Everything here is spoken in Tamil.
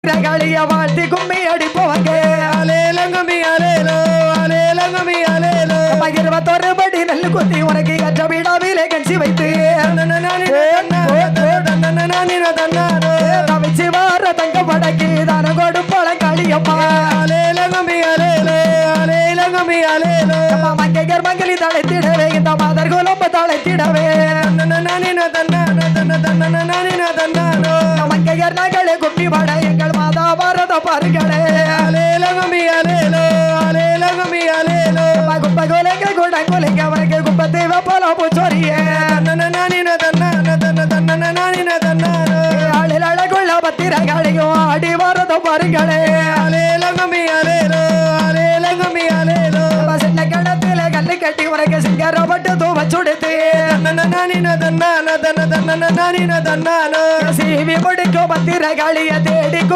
ரகாளிய வாழ்த்தி கும்மி அடிப்போங்க அலேலங்கமி அலேலோ அலேலங்கமி அலேலோ 21 படி நெல் குத்தி உனக்கு கற்ற விடாவிலே கஞ்சி வைத்து தவிச்சு வார தங்க படக்கு தான கொடுப்போல களியம்மா அலேலங்கமி அலேலோ அலேலங்கமி அலேலோ மங்கையர் மங்களி தழைத்திடவே இந்த மாதர் குலம்ப தழைத்திடவே மங்கையர் நகளே கும்மி பட எங்கள் மாதா பாரத பாருங்களே அலேலங்கமி அலேலோ அலேலங்கமி அலேலோ குப்பகுலைங்க குடங்குலைங்க அவனுக்கு குப்பத்தை வெப்பல பூச்சோரியே ஆளில் அழகுள்ள பத்திரங்களையும் ஆடி வரத பாருங்களே அலேலங்கமி அலேலோ அலேலங்கமி அலேலோ சின்ன கிணத்துல கல்லு கட்டி உனக்கு சிங்கரப்பட்டு தூவச்சுடுத்து சீவி முடிக்கும் பத்திரகாளிய தேடி கும்மி